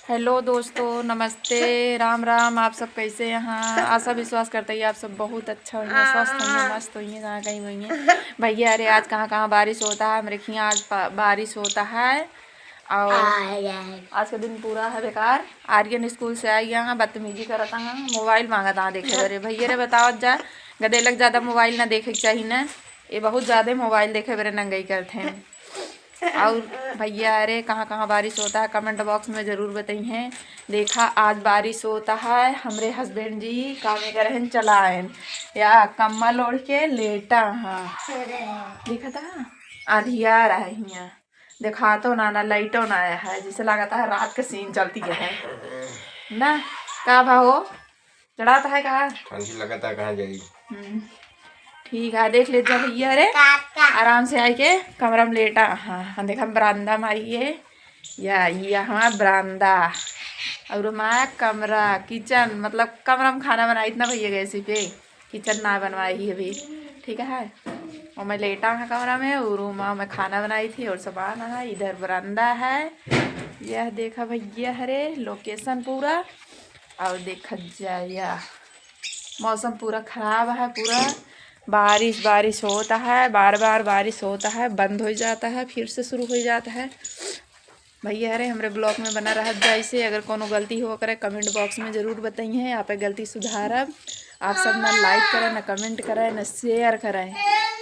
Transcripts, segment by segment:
Hello दोस्तों, नमस्ते, राम राम। आप सब कैसे यहाँ? आशा विश्वास करते हैं आप सब बहुत अच्छा होंगे, स्वस्थ होंगे, मस्त होंगे, कहाँ कहीं होंगे। भैया अरे आज कहाँ कहाँ बारिश होता है, मेरे यहाँ आज बारिश होता है। और आज का दिन पूरा है बेकार। आर्यन स्कूल से आई यहाँ बदतमीजी करता है, मोबाइल मांगता है देखे। अरे भैया रे बताओ जा, गदे लग ज़्यादा मोबाइल ना देखे चाहिए ना, ये बहुत ज़्यादा मोबाइल देखे मेरे नंगई करते हैं। और भैया अरे कहाँ कहाँ बारिश होता है कमेंट बॉक्स में ज़रूर बताइए। देखा आज बारिश होता है, हमारे हस्बैंड जी काम करें चलाएं या कम्बल ओढ़ के लेटा। हाँ देखा था आधिया रहा है यहाँ, देखा तो ना लाइटों ना आया है, जिसे लगता है रात के सीन चलती है ना। का भाव चढ़ाता है कहा ठंडी लगता है, कहाँ जाएगी। ठीक है देख लीजिए भैया अरे आराम से आई के कमरा में लेटा। हाँ देखा बरामदा में आई है या यहाँ बरामदा और माँ कमरा किचन, मतलब कमरा में खाना बनाई इतना भैया गए इसी पे, किचन ना बनवाई है अभी। ठीक है और मैं लेटा है कमरा में और रूम में खाना बनाई थी और सामान है। इधर बरामदा है, यह देखा भैया हरे लोकेशन पूरा। और देखा जाए मौसम पूरा ख़राब है, पूरा बारिश बारिश होता है, बार बार बारिश होता है, बंद हो जाता है, फिर से शुरू हो जाता है। भैया अरे हमारे ब्लॉग में बना रहा जैसे, अगर कोनो गलती हो करे कमेंट बॉक्स में ज़रूर बताइए, यहाँ पे गलती सुधारब। आप सब ना लाइक करें, ना कमेंट करें, ना शेयर करें,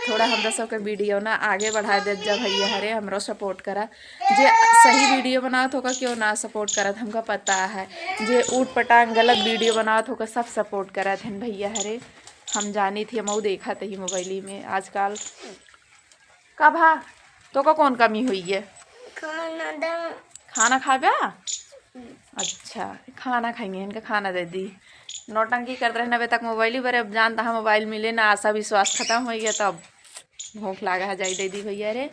थोड़ा हमरा सबके वीडियो ना आगे बढ़ा दे। जब भैया हरे हमरो सपोर्ट करा, जे सही वीडियो बनात होगा क्यों ना सपोर्ट करत, हमका पता है। जे ऊट पटांग गलत वीडियो बनात होगा सब सपोर्ट करत हैं भैया हरे, हम जानी थी, हम देखा ही मोबाइल में आजकल। कब हाँ तो का कौन कमी हुई है? खाना खा गया? अच्छा खाना खाएंगे, इनका खाना दे दी। नौटंकी करते रहे नबे तक मोबाइल ही पर, अब जानता है मोबाइल मिले ना, आशा विश्वास खत्म हो गया, तब भूख लगा है जाई दे दी भैया रे।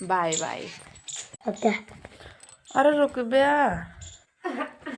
Bye bye. अरे रुक बे।